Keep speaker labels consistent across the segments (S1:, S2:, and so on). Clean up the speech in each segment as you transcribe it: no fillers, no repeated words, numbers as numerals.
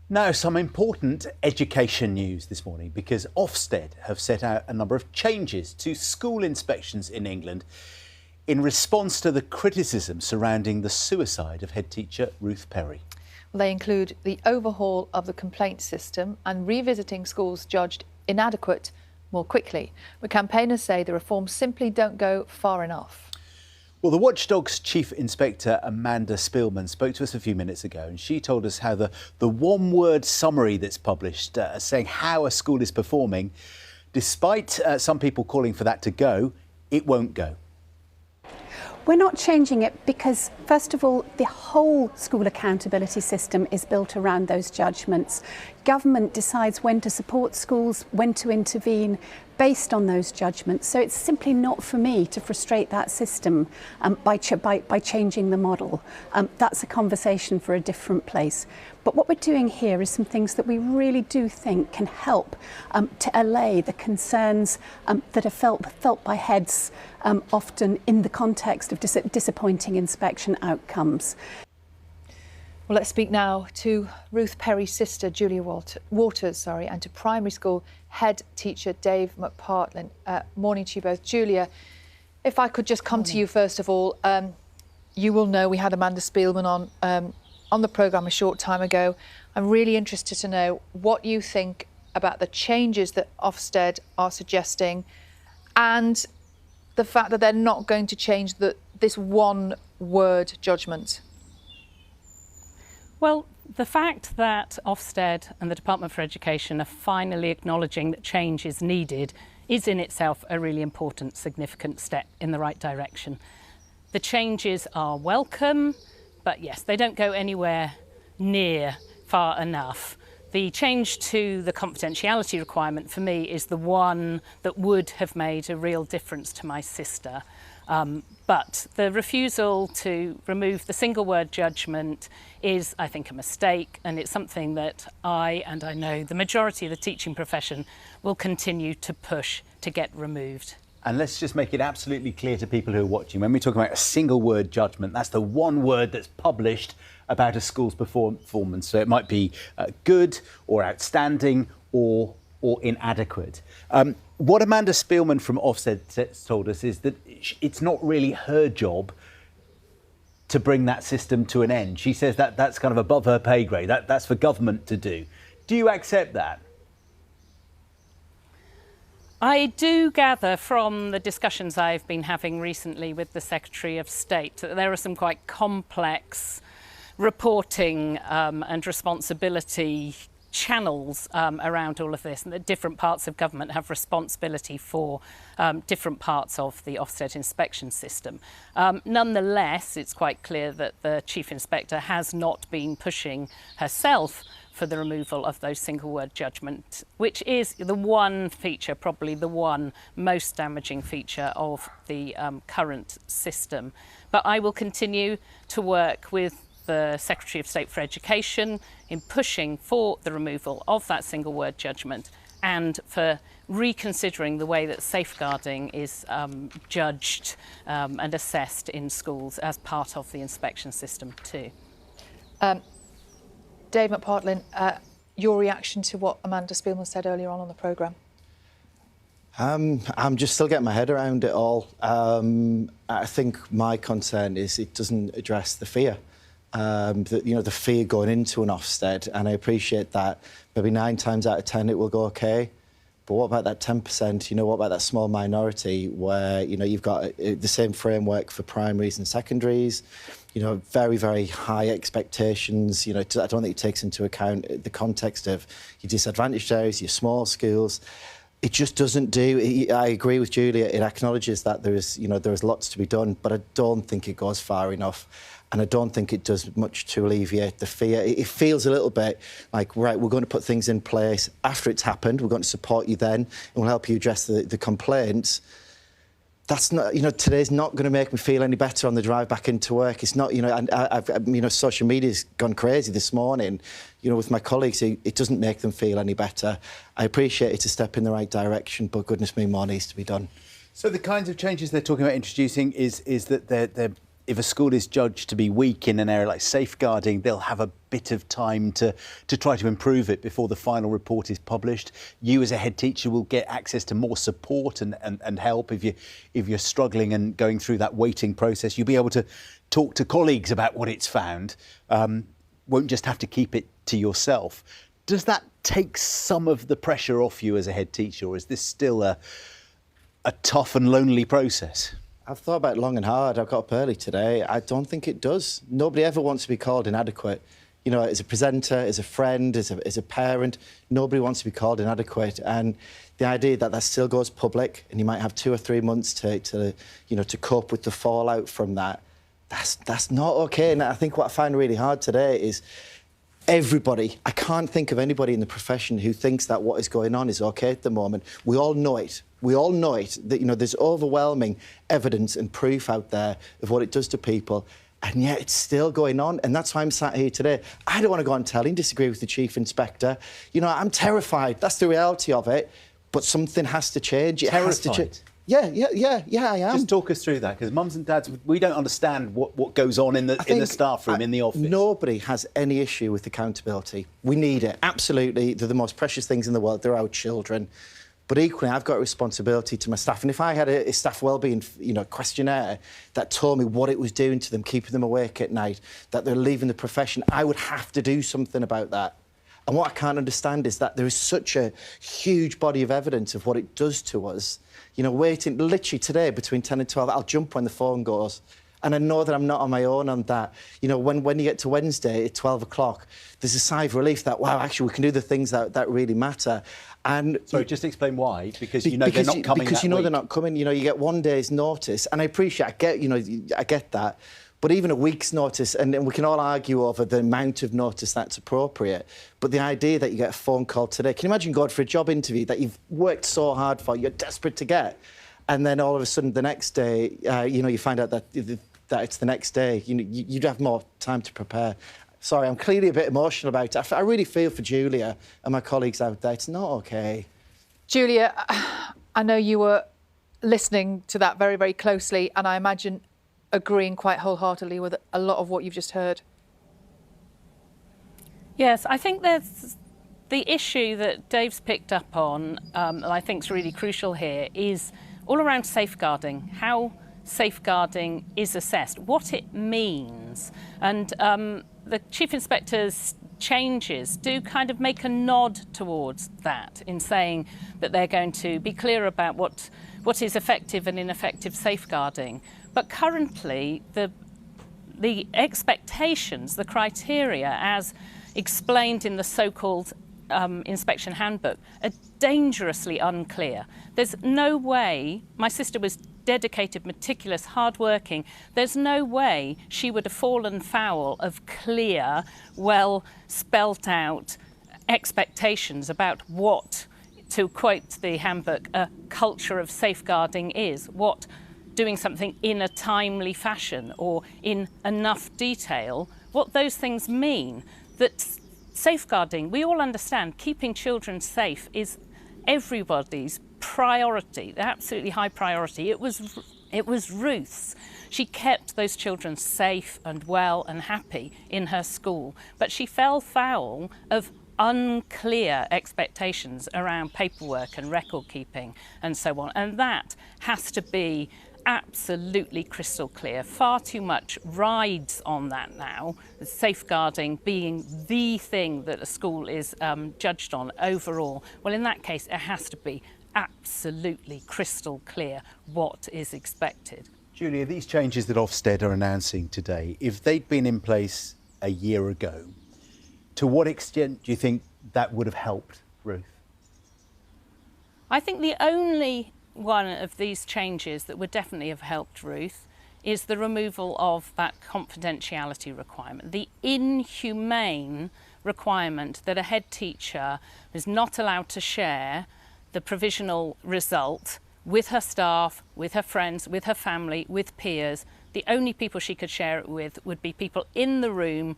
S1: Now, some important education news this morning because Oftsted have set out a number of changes to school inspections in England in response to the criticism surrounding the suicide of head teacher Ruth Perry.
S2: Well, they include the overhaul of the complaint system and revisiting schools judged inadequate more quickly. But campaigners say the reforms simply don't go far enough.
S1: Well, the Watchdog's Chief Inspector, Amanda Spielman, spoke to us a few minutes ago and she told us how the one-word summary that's published saying how a school is performing, despite some people calling for that to go, it won't go.
S3: We're not changing it because, first of all, the whole school accountability system is built around those judgments. Government decides when to support schools, when to intervene, based on those judgments. So it's simply not for me to frustrate that system by changing the model. That's a conversation for a different place. But what we're doing here is some things that we really do think can help to allay the concerns that are felt by heads often in the context of disappointing inspection outcomes.
S2: Well, let's speak now to Ruth Perry's sister, Julia Waters, and to primary school head teacher Dave McPartlin. Morning to you both. Julia, if I could just come to you first of all, you will know we had Amanda Spielman on the programme a short time ago. I'm really interested to know what you think about the changes that Ofsted are suggesting and the fact that they're not going to change this one-word judgment.
S4: Well, the fact that Ofsted and the Department for Education are finally acknowledging that change is needed is in itself a really important, significant step in the right direction. The changes are welcome, but yes, they don't go anywhere near far enough. The change to the confidentiality requirement for me is the one that would have made a real difference to my sister. But the refusal to remove the single word judgment is, I think, a mistake, and it's something that I know the majority of the teaching profession will continue to push to get removed.
S1: And let's just make it absolutely clear to people who are watching, when we talk about a single word judgment, that's the one word that's published about a school's performance. So it might be good or outstanding or inadequate. What Amanda Spielman from Ofsted told us is that it's not really her job to bring that system to an end. She says that that's kind of above her pay grade. That's for government to do. Do you accept that?
S4: I do gather from the discussions I've been having recently with the Secretary of State that there are some quite complex reporting and responsibility channels around all of this, and that different parts of government have responsibility for different parts of the Ofsted inspection system. Nonetheless, it's quite clear that the Chief Inspector has not been pushing herself for the removal of those single word judgments, which is the one feature, probably the one most damaging feature of the current system. But I will continue to work with the Secretary of State for Education in pushing for the removal of that single word judgment and for reconsidering the way that safeguarding is judged and assessed in schools as part of the inspection system too.
S2: Dave McPartlin, your reaction to what Amanda Spielman said earlier on the programme?
S5: I'm just still getting my head around it all. I think my concern is it doesn't address the fear. The fear going into an Ofsted, and I appreciate that maybe 9 times out of 10 it will go okay. But what about that 10%? What about that small minority where, you've got the same framework for primaries and secondaries, very, very high expectations. I don't think it takes into account the context of your disadvantaged areas, your small schools. It just doesn't do. I agree with Julia. It acknowledges that there is lots to be done, but I don't think it goes far enough. And I don't think it does much to alleviate the fear. It feels a little bit like, right, we're going to put things in place after it's happened. We're going to support you then, and we'll help you address the complaints. That's not, today's not going to make me feel any better on the drive back into work. It's not, and I've, social media's gone crazy this morning, with my colleagues. It doesn't make them feel any better. I appreciate it's a step in the right direction, but goodness me, more needs to be done.
S1: So the kinds of changes they're talking about introducing is that they're if a school is judged to be weak in an area like safeguarding, they'll have a bit of time to try to improve it before the final report is published. You as a head teacher will get access to more support and help if you're struggling and going through that waiting process. You'll be able to talk to colleagues about what it's found. Won't just have to keep it to yourself. Does that take some of the pressure off you as a head teacher, or is this still a tough and lonely process?
S5: I've thought about it long and hard. I've got up early today. I don't think it does. Nobody ever wants to be called inadequate. You know, as a presenter, as a friend, as a parent, nobody wants to be called inadequate. And the idea that that still goes public and you might have 2 or 3 months to cope with the fallout from that, that's not okay. And I think what I find really hard today is everybody, I can't think of anybody in the profession who thinks that what is going on is okay at the moment. We all know it. We all know it, that, you know, there's overwhelming evidence and proof out there of what it does to people, and yet it's still going on. And that's why I'm sat here today. I don't want to go on telly and disagree with the Chief Inspector. You know, I'm terrified. That's the reality of it. But something has to change. It has to change. Yeah, I am.
S1: Just talk us through that, because mums and dads, we don't understand what goes on in the staff room, in the office.
S5: Nobody has any issue with accountability. We need it, absolutely. They're the most precious things in the world. They're our children. But equally, I've got a responsibility to my staff. And if I had a staff wellbeing, questionnaire that told me what it was doing to them, keeping them awake at night, that they're leaving the profession, I would have to do something about that. And what I can't understand is that there is such a huge body of evidence of what it does to us. You know, waiting literally today between 10 and 12, I'll jump when the phone goes. And I know that I'm not on my own on that. You know, when you get to Wednesday at 12 o'clock, there's a sigh of relief that, wow, actually we can do the things that really matter. And
S1: sorry, just explain why, because you know they're not coming.
S5: Because you know they're not coming. You know, you get 1 day's notice, and I get that. But even a week's notice, and we can all argue over the amount of notice that's appropriate. But the idea that you get a phone call today, can you imagine going for a job interview that you've worked so hard for, you're desperate to get, and then all of a sudden the next day, you find out that it's the next day. You'd have more time to prepare. Sorry, I'm clearly a bit emotional about it. I really feel for Julia and my colleagues out there. It's not okay.
S2: Julia, I know you were listening to that very, very closely, and I imagine agreeing quite wholeheartedly with a lot of what you've just heard.
S4: Yes, I think there's the issue that Dave's picked up on, and I think is really crucial here, is all around safeguarding, how safeguarding is assessed, what it means. And the Chief Inspector's changes do kind of make a nod towards that in saying that they're going to be clear about what is effective and ineffective safeguarding. But currently, the expectations, the criteria, as explained in the so-called inspection handbook, are dangerously unclear. There's no way, my sister was dedicated, meticulous, hard-working, there's no way she would have fallen foul of clear, well spelt out expectations about what, to quote the handbook, a culture of safeguarding is, what doing something in a timely fashion or in enough detail, what those things mean. That safeguarding, we all understand, keeping children safe is everybody's priority, absolutely high priority. It was Ruth's. She kept those children safe and well and happy in her school, but she fell foul of unclear expectations around paperwork and record keeping and so on. And that has to be absolutely crystal clear. Far too much rides on that now, safeguarding being the thing that a school is judged on overall. Well, in that case, it has to be absolutely crystal clear what is expected.
S1: Julia, these changes that Ofsted are announcing today, if they'd been in place a year ago, to what extent do you think that would have helped Ruth?
S4: I think the only one of these changes that would definitely have helped Ruth is the removal of that confidentiality requirement, the inhumane requirement that a head teacher is not allowed to share the provisional result with her staff, with her friends, with her family, with peers. The only people she could share it with would be people in the room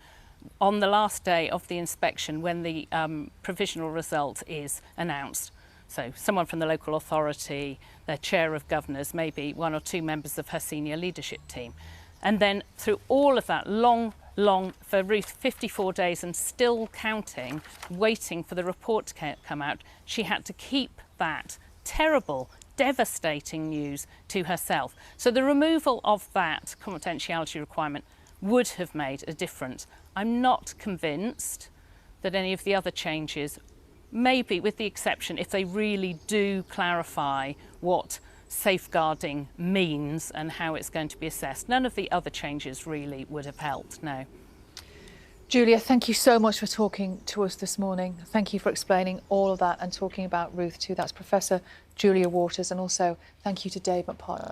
S4: on the last day of the inspection when the provisional result is announced. So someone from the local authority, their chair of governors, maybe 1 or 2 members of her senior leadership team. And then through all of that long, for Ruth, 54 days and still counting, waiting for the report to come out, she had to keep that terrible, devastating news to herself. So the removal of that confidentiality requirement would have made a difference. I'm not convinced that any of the other changes, maybe with the exception if they really do clarify what safeguarding means and how it's going to be assessed, none of the other changes really would have helped, no.
S2: Julia, thank you so much for talking to us this morning. Thank you for explaining all of that and talking about Ruth too. That's Professor Julia Waters, and also thank you to Dave McPartlin.